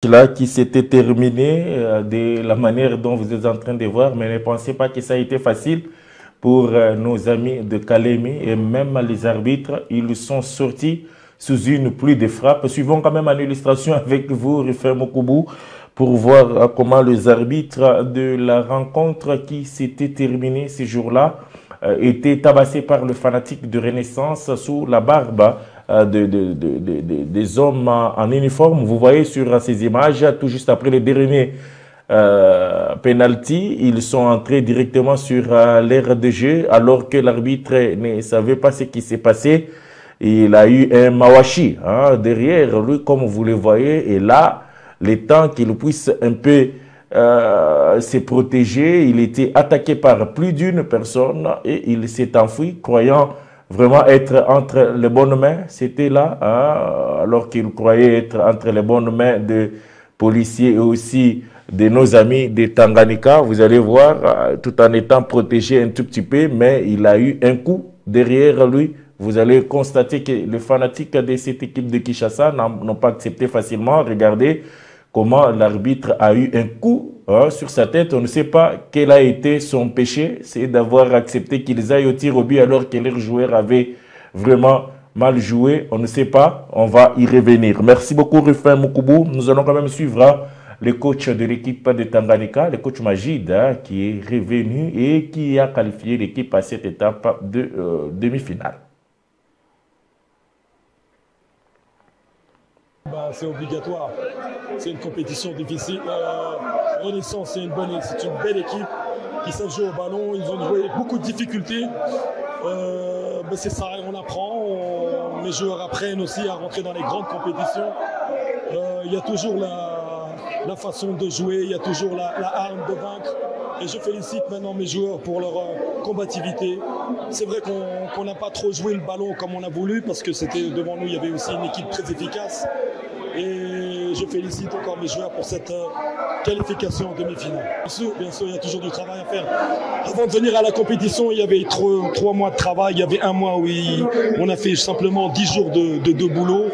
Là qui s'était terminé de la manière dont vous êtes en train de voir, mais ne pensez pas que ça a été facile pour nos amis de Kalemi et même les arbitres. Ils sont sortis sous une pluie de frappes. Suivons quand même en illustration avec vous, Rufin Mokoubou, pour voir comment les arbitres de la rencontre qui s'était terminée ce jour-là étaient tabassés par le fanatique de Renaissance sous la barbe des hommes en uniforme. Vous voyez sur ces images, tout juste après le dernier penalty, ils sont entrés directement sur l'aire de jeu alors que l'arbitre ne savait pas ce qui s'est passé. Il a eu un mawashi derrière lui, comme vous le voyez, et là, le temps qu'il puisse un peu se protéger, il était attaqué par plus d'une personne et il s'est enfui, croyant vraiment être entre les bonnes mains. C'était là, alors qu'il croyait être entre les bonnes mains de policiers et aussi de nos amis de Tanganyika. Vous allez voir, tout en étant protégé un tout petit peu, mais il a eu un coup derrière lui. Vous allez constater que les fanatiques de cette équipe de Kinshasa n'ont pas accepté facilement. Regardez comment l'arbitre a eu un coup sur sa tête. On ne sait pas quel a été son péché. C'est d'avoir accepté qu'ils aillent au tir au but alors que leurs joueurs avaient vraiment mal joué. On ne sait pas. On va y revenir. Merci beaucoup, Rufin Mokoubou. Nous allons quand même suivre le coach de l'équipe de Tanganyika, le coach Majid, qui est revenu et qui a qualifié l'équipe à cette étape de demi-finale. C'est obligatoire, c'est une compétition difficile. Renaissance, c'est une belle équipe qui savent jouer au ballon, ils ont joué beaucoup de difficultés. C'est ça, on apprend, mes joueurs apprennent aussi à rentrer dans les grandes compétitions. Il y a toujours la façon de jouer, il y a toujours la arme de vaincre. Et je félicite maintenant mes joueurs pour leur combativité. C'est vrai qu'on n'a pas trop joué le ballon comme on a voulu parce que c'était devant nous, il y avait aussi une équipe très efficace. Et je félicite encore mes joueurs pour cette qualification en demi-finale. Bien sûr, il y a toujours du travail à faire. Avant de venir à la compétition, il y avait 3 mois de travail. Il y avait un mois où on a fait simplement 10 jours de boulot.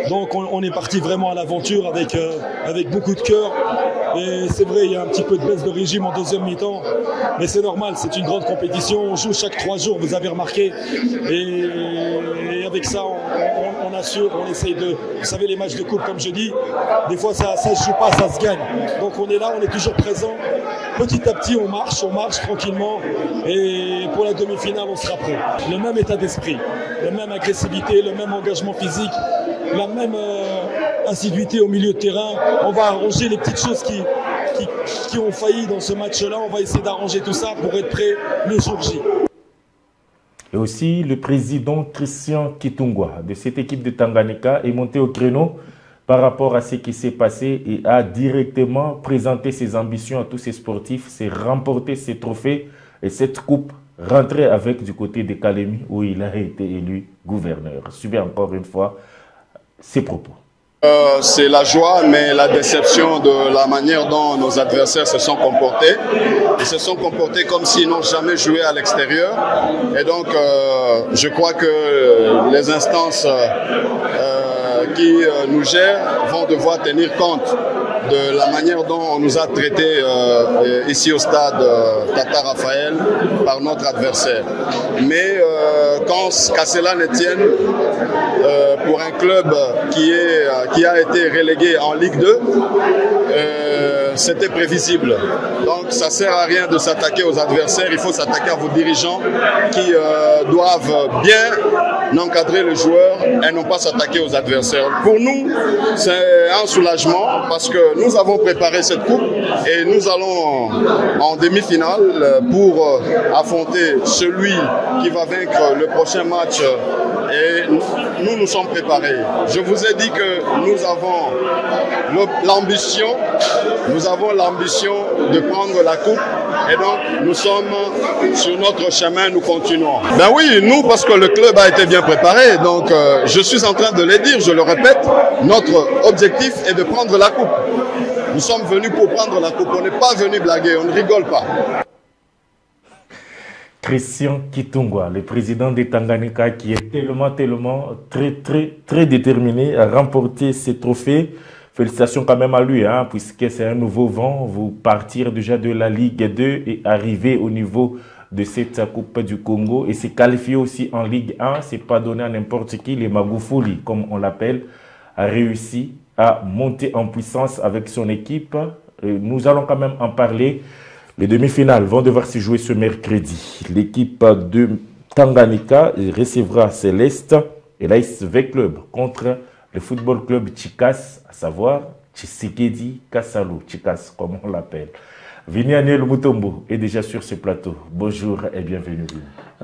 Donc on est parti vraiment à l'aventure avec beaucoup de cœur. Et c'est vrai, il y a un petit peu de baisse de régime en deuxième mi-temps. Mais c'est normal, c'est une grande compétition. On joue chaque 3 jours, vous avez remarqué. Et avec ça, on assure, on essaye de... Vous savez, les matchs de coupe, comme je dis, des fois ça se joue pas, ça se gagne. Donc on est là, on est toujours présent. Petit à petit, on marche tranquillement. Et pour la demi-finale, on sera prêt. Le même état d'esprit, la même agressivité, le même engagement physique, la même assiduité au milieu de terrain. On va arranger les petites choses qui ont failli dans ce match-là. On va essayer d'arranger tout ça pour être prêt le jour J. Et aussi, le président Christian Kitungwa de cette équipe de Tanganyika est monté au créneau par rapport à ce qui s'est passé et a directement présenté ses ambitions à tous ses sportifs, c'est remporter ces trophées et cette coupe rentrée avec du côté de Kalemi où il a été élu gouverneur. Suivez encore une fois ses propos. C'est la joie, mais la déception de la manière dont nos adversaires se sont comportés. Ils se sont comportés comme s'ils n'ont jamais joué à l'extérieur. Et donc, je crois que les instances qui nous gèrent vont devoir tenir compte de la manière dont on nous a traités ici au stade Tata Raphaël par notre adversaire. Mais qu'à cela ne tienne, pour un club qui a été relégué en Ligue 2, c'était prévisible. Donc ça ne sert à rien de s'attaquer aux adversaires, il faut s'attaquer à vos dirigeants qui doivent bien encadrer le joueur et non pas s'attaquer aux adversaires. Pour nous, c'est un soulagement parce que nous avons préparé cette coupe et nous allons en demi-finale pour affronter celui qui va vaincre le prochain match et nous sommes préparés. Je vous ai dit que nous avons l'ambition de prendre la coupe et donc nous sommes sur notre chemin, nous continuons. Ben oui, nous parce que le club a été bien préparé, donc je suis en train de le dire, je le répète, notre objectif est de prendre la coupe. Nous sommes venus pour prendre la coupe, on n'est pas venus blaguer, on ne rigole pas. Christian Kitungwa, le président de Tanganyika, qui est tellement très déterminé à remporter ces trophées félicitations quand même à lui, hein, puisque c'est un nouveau vent. Vous partir déjà de la Ligue 2 et arriver au niveau de cette Coupe du Congo et se qualifier aussi en Ligue 1, c'est pas donné à n'importe qui. Les Magoufouli, comme on l'appelle, a réussi à monter en puissance avec son équipe. Et nous allons quand même en parler. Les demi-finales vont devoir se jouer ce mercredi. L'équipe de Tanganyika recevra Céleste et l'AS V-Club contre le Football Club Chikas, à savoir Tshisekedi Kassalou, Chikas comme on l'appelle. Vini Aniel Mutombo est déjà sur ce plateau. Bonjour et bienvenue.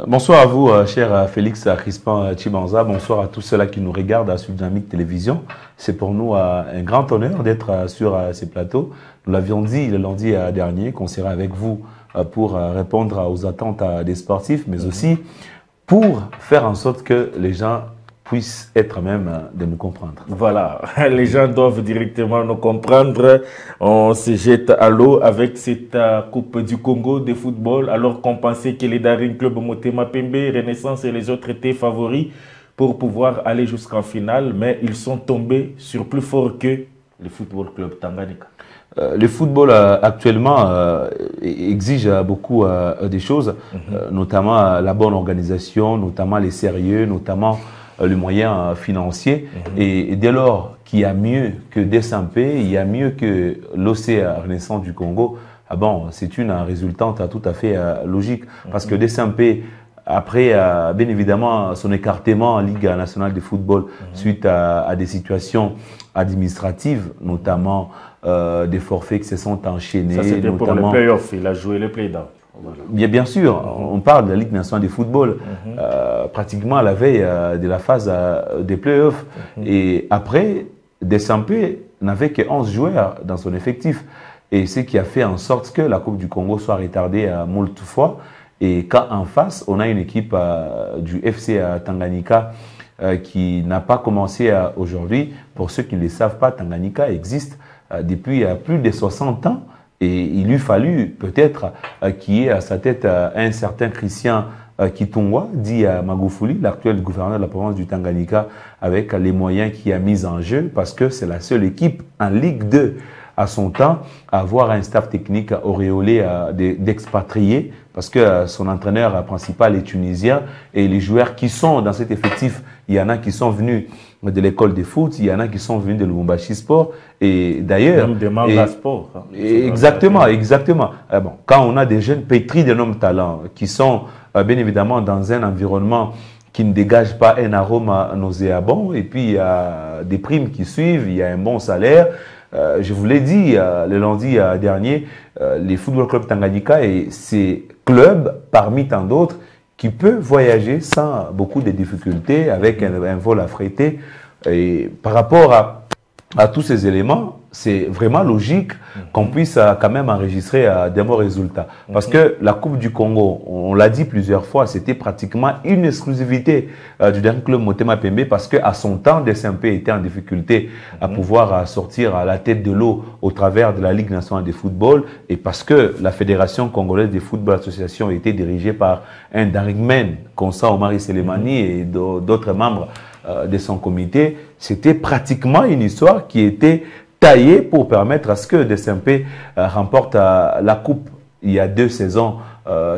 Bonsoir à vous, cher Félix Crispin Chibanza. Bonsoir à tous ceux-là qui nous regardent à Sud-Dynamique Télévision. C'est pour nous un grand honneur d'être sur ces plateaux. Nous l'avions dit le lundi dernier qu'on serait avec vous pour répondre aux attentes des sportifs, mais aussi pour faire en sorte que les gens puissent être même de nous comprendre. Voilà, les gens doivent directement nous comprendre. On se jette à l'eau avec cette Coupe du Congo de football, alors qu'on pensait que les Daring Club Motema Pembe, Renaissance et les autres étaient favoris pour pouvoir aller jusqu'en finale, mais ils sont tombés sur plus fort que le Football Club Tanganyika. Le football actuellement exige beaucoup des choses, notamment la bonne organisation, notamment les sérieux, notamment le moyen financier. Et dès lors qu'il y a mieux que DSMP, il y a mieux que l'OCA Renaissance du Congo, ah bon, c'est une résultante tout à fait logique. Parce que DSMP, après, bien évidemment, son écartement en Ligue nationale de football suite à des situations administratives, notamment des forfaits qui se sont enchaînés. Ça, c'était pour le play-off, il a joué le play-down. Voilà. Bien sûr, on parle de la Ligue nationale de football pratiquement à la veille de la phase des playoffs. Et après, DSMP n'avait que 11 joueurs dans son effectif. Et ce qui a fait en sorte que la Coupe du Congo soit retardée moult fois. Et quand en face, on a une équipe du FC Tanganyika qui n'a pas commencé aujourd'hui. Pour ceux qui ne le savent pas, Tanganyika existe depuis plus de 60 ans. Et il lui fallu peut-être qu'il y ait à sa tête un certain Christian Kitungwa, dit Magoufouli, l'actuel gouverneur de la province du Tanganyika, avec les moyens qu'il a mis en jeu, parce que c'est la seule équipe en Ligue 2 à son temps à avoir un staff technique auréolé d'expatriés, parce que son entraîneur principal est tunisien, et les joueurs qui sont dans cet effectif, il y en a qui sont venus de l'école de foot, il y en a qui sont venus de Lubumbashi Sport, et d'ailleurs... Même de Manga Sport. Hein, exactement. Bon, quand on a des jeunes pétris d'énormes talents, qui sont bien évidemment dans un environnement qui ne dégage pas un arôme nauséabond, et puis il y a des primes qui suivent, il y a un bon salaire. Je vous l'ai dit le lundi dernier, les Football Club Tanganyika et ces clubs, parmi tant d'autres, qui peuvent voyager sans beaucoup de difficultés, avec un vol affrété. Et par rapport à tous ces éléments, c'est vraiment logique qu'on puisse quand même enregistrer des bons résultats. Parce que la Coupe du Congo, on l'a dit plusieurs fois, c'était pratiquement une exclusivité du dernier club Motema Pembe, parce qu'à son temps, DSMP était en difficulté à pouvoir sortir à la tête de l'eau au travers de la Ligue nationale de football, et parce que la Fédération congolaise de football association était dirigée par un Daringman, Konsa Omari Selemani et d'autres membres de son comité. C'était pratiquement une histoire qui était taillée pour permettre à ce que DSMP remporte la coupe. Il y a 2 saisons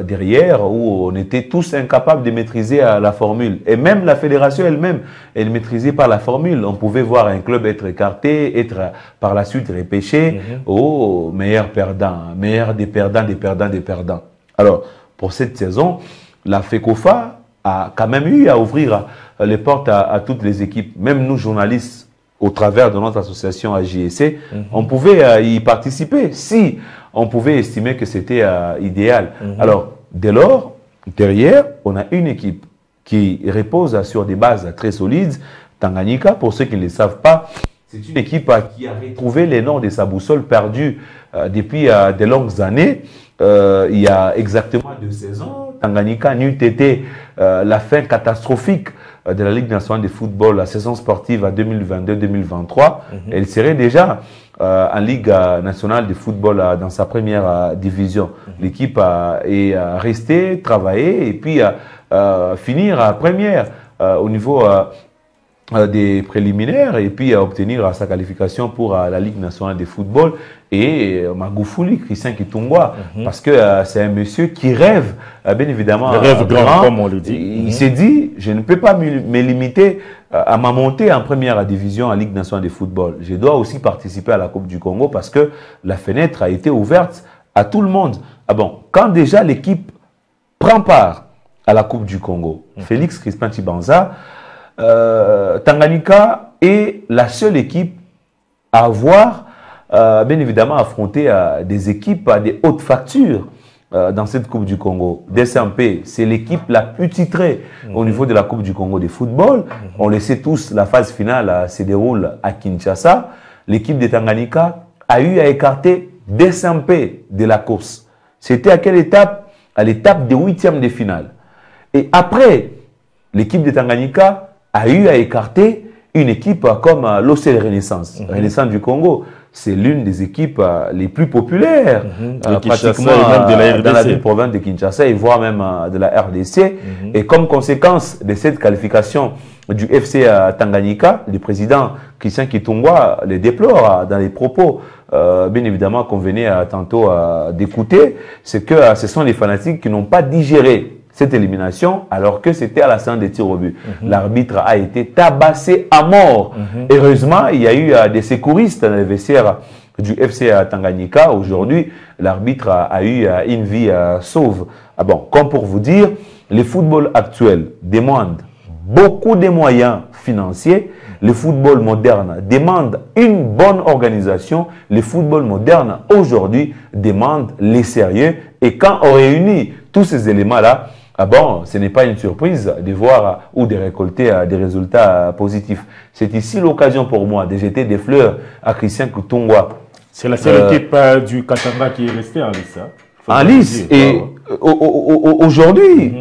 derrière où on était tous incapables de maîtriser la formule. Et même la fédération elle-même, elle ne maîtrisait pas la formule. On pouvait voir un club être écarté, être par la suite repêché au meilleur perdant, meilleur des perdants, des perdants, des perdants. Alors, pour cette saison, la FECOFA a quand même eu à ouvrir les portes à toutes les équipes. Même nous, journalistes, au travers de notre association AJSC, on pouvait y participer si on pouvait estimer que c'était idéal. Alors, dès lors, derrière, on a une équipe qui repose sur des bases très solides. Tanganyika, pour ceux qui ne le savent pas, c'est une équipe qui a retrouvé les noms de sa boussole perdue depuis de longues années. Il y a exactement 2 saisons, Tanganyika n'eût été la fin catastrophique de la Ligue nationale de football, la saison sportive à 2022-2023. Elle serait déjà en Ligue nationale de football dans sa première division. L'équipe est restée, travaillée et puis finir première au niveau des préliminaires et puis à obtenir sa qualification pour la Ligue nationale de football et Magoufouli, Christian Kitungwa, parce que c'est un monsieur qui rêve, bien évidemment, rêve grand, comme on le dit. Il s'est dit, je ne peux pas me limiter à ma montée en première division en Ligue nationale de football. Je dois aussi participer à la Coupe du Congo parce que la fenêtre a été ouverte à tout le monde. Ah bon, quand déjà l'équipe prend part à la Coupe du Congo, Félix Crispin Chibanza, Tanganyika est la seule équipe à avoir bien évidemment affronté des équipes à des hautes factures dans cette Coupe du Congo. DSMP, c'est l'équipe la plus titrée au niveau de la Coupe du Congo de football. On le sait tous, la phase finale se déroule à Kinshasa. L'équipe de Tanganyika a eu à écarter DSMP de la course. C'était à quelle étape? À l'étape des 8e de finale. Et après, l'équipe de Tanganyika a eu à écarter une équipe comme l'OCL Renaissance. Renaissance du Congo, c'est l'une des équipes les plus populaires pratiquement même dans la ville province de Kinshasa et voire même de la RDC. Et comme conséquence de cette qualification du FC Tanganyika, le président Christian Kitungwa le déplore dans les propos bien évidemment qu'on venait tantôt d'écouter, c'est que ce sont les fanatiques qui n'ont pas digéré cette élimination, alors que c'était à la séance des tirs au but. L'arbitre a été tabassé à mort. Heureusement, il y a eu des secouristes dans les vestiaires du FC Tanganyika. Aujourd'hui, l'arbitre a eu une vie sauve. Ah bon, comme pour vous dire, le football actuel demande beaucoup de moyens financiers. Le football moderne demande une bonne organisation. Le football moderne, aujourd'hui, demande les sérieux. Et quand on réunit tous ces éléments-là, ah bon, ce n'est pas une surprise de voir ou de récolter des résultats positifs. C'est ici l'occasion pour moi de jeter des fleurs à Christian Kitungwa. C'est la seule équipe du Katanga qui est restée en lice. En lice. Et aujourd'hui,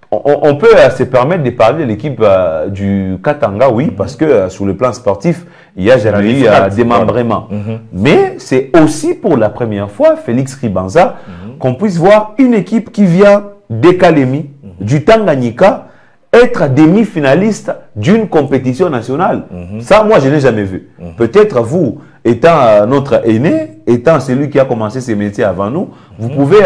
on peut se permettre de parler de l'équipe du Katanga, oui, parce que sur le plan sportif, il n'y a jamais eu démembrement. Mais c'est aussi pour la première fois, Félix Ribanza, qu'on puisse voir une équipe qui vient d'Ekalemi, du Tanganyika, être demi-finaliste d'une compétition nationale. Ça, moi, je n'ai jamais vu. Peut-être vous, étant notre aîné, étant celui qui a commencé ce métier avant nous, vous pouvez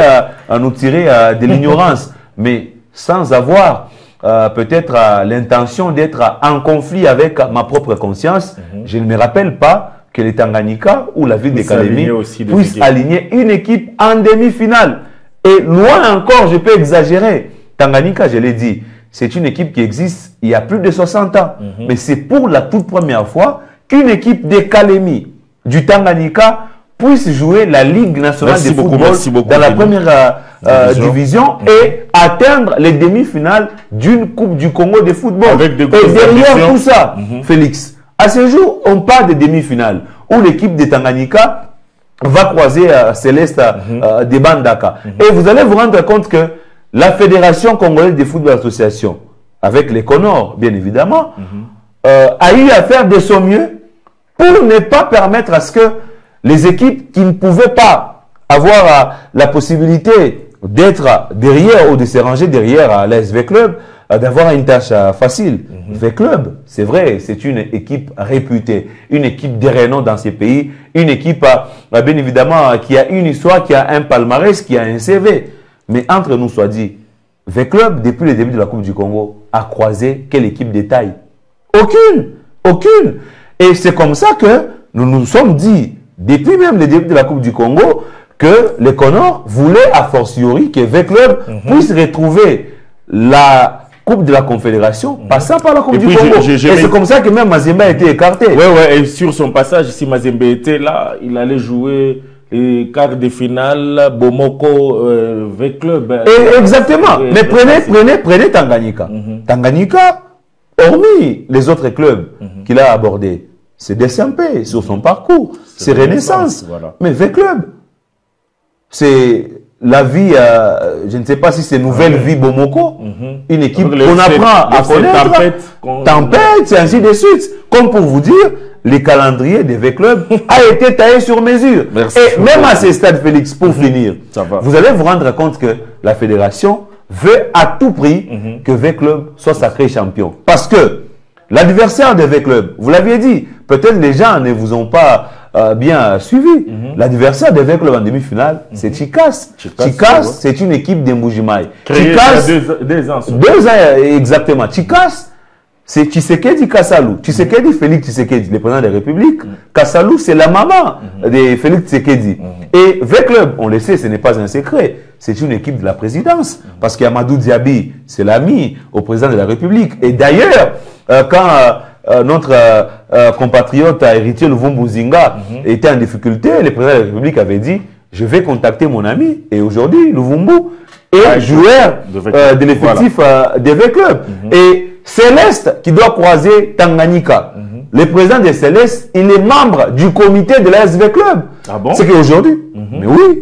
nous tirer de l'ignorance, mais sans avoir peut-être l'intention d'être en conflit avec ma propre conscience. Je ne me rappelle pas que les Tanganyika ou la ville d'Ekalemi puissent aligner une équipe en demi-finale. Et loin encore, je peux exagérer. Tanganyika, je l'ai dit, c'est une équipe qui existe il y a plus de 60 ans. Mais c'est pour la toute première fois qu'une équipe d'Ekalemi, du Tanganyika, puisse jouer la Ligue nationale de football dans la première division et atteindre les demi-finales d'une Coupe du Congo de football. Et derrière tout ça, Félix, à ce jour, on parle de demi-finales où l'équipe de Tanganyika va croiser Céleste de Bandaka. Et vous allez vous rendre compte que la Fédération Congolaise de Football Association, avec les Conors, bien évidemment, a eu à faire de son mieux pour ne pas permettre à ce que les équipes qui ne pouvaient pas avoir la possibilité d'être derrière ou de se ranger derrière l'ASV Club, d'avoir une tâche facile. V-Club, c'est vrai, c'est une équipe réputée, une équipe de renom dans ces pays, une équipe, bien évidemment, qui a une histoire, qui a un palmarès, qui a un CV. Mais entre nous, soit dit, V-Club, depuis le début de la Coupe du Congo, a croisé quelle équipe de taille? Aucune! Aucune! Et c'est comme ça que nous nous sommes dit, depuis même le début de la Coupe du Congo, que les Conors voulaient a fortiori que V-Club puisse retrouver la Coupe de la Confédération, passant par la Coupe du Congo. Et c'est comme ça que même Mazembe a été écarté. Oui, et sur son passage, si Mazembe était là, il allait jouer les quarts de finale, Bomoko, V-Club. Exactement. Mais prenez Tanganyika. Tanganyika, hormis les autres clubs qu'il a abordés, c'est DSMP sur son parcours, c'est Renaissance. Voilà. Mais V-Club, c'est la vie, je ne sais pas si c'est nouvelle vie Bomoko, une équipe qu'on apprend à connaître, tempête, c'est ainsi de suite. Comme pour vous dire, le calendrier des V-Club a été taillé sur mesure. Et même à ce stade, Félix, pour finir, vous allez vous rendre compte que la fédération veut à tout prix que V-Club soit sacré champion. Parce que L'adversaire de V-Club, vous l'aviez dit, peut-être les gens ne vous ont pas bien suivi. L'adversaire de V-Club en demi-finale, c'est Chikas. Chikas, c'est une équipe de Mbujimaï. Chikas, il y a 2 ans. 2 ans, exactement. Chikas, c'est Tshisekedi Kassalou. Tshisekedi, Félix Tshisekedi, le président de la République. Kassalou, c'est la maman de Félix Tshisekedi. Et V-Club, on le sait, ce n'est pas un secret. C'est une équipe de la présidence. Parce qu'Amadou Diaby, c'est l'ami au président de la République. Et d'ailleurs, quand notre compatriote héritier Luvumbu Zinga était en difficulté, le président de la République avait dit « Je vais contacter mon ami ». Et aujourd'hui, Luvumbu est joueur de l'effectif de V-Club. Et Céleste, qui doit croiser Tanganyika, le président de Céleste, il est membre du comité de la SV Club. Ah bon? C'est qu'aujourd'hui, mais oui,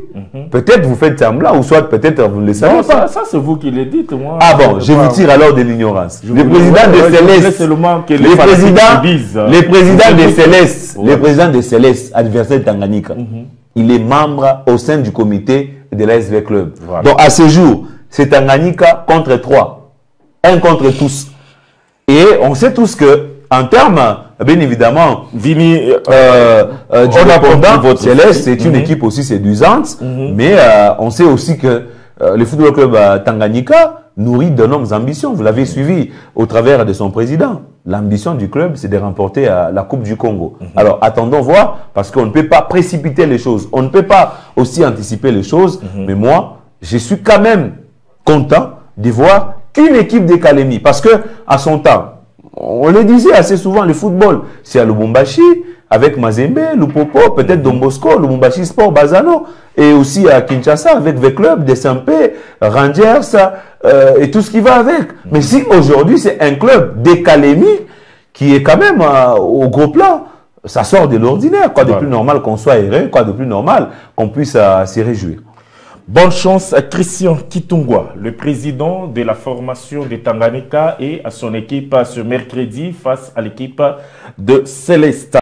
peut-être vous faites semblant, ou soit peut-être vous ne le savez pas. Ça c'est vous qui le dites, moi. Ah bon, je vous tire alors de l'ignorance. Le président de Céleste, le président de Céleste, adversaire de Tanganyika, il est membre au sein du comité de la SV Club. Voilà. Donc à ce jour, c'est Tanganyika contre 3. 1 contre tous. Et on sait tous que, en termes, bien évidemment, Vini, on a votre Céleste, c'est une équipe aussi séduisante, mais on sait aussi que le football club Tanganyika nourrit d'énormes ambitions. Vous l'avez suivi au travers de son président. L'ambition du club, c'est de remporter la Coupe du Congo. Alors, attendons voir, parce qu'on ne peut pas précipiter les choses. On ne peut pas aussi anticiper les choses. Mais moi, je suis quand même content de voir une équipe de Kalemi. Parce que, à son temps, on le disait assez souvent, le football, c'est à Lubumbashi, avec Mazembe, Lupopo, peut-être Don Bosco, Lubumbashi Sport, Bazano, et aussi à Kinshasa, avec V-Club, Desampé, Rangers, et tout ce qui va avec. Mais si aujourd'hui, c'est un club de Kalemi, qui est quand même au gros plan, ça sort de l'ordinaire. Quoi de plus normal qu'on soit heureux, quoi de plus normal qu'on puisse s'y réjouir. Bonne chance à Christian Kitungwa, le président de la formation de Tanganyika et à son équipe ce mercredi face à l'équipe de Céleste.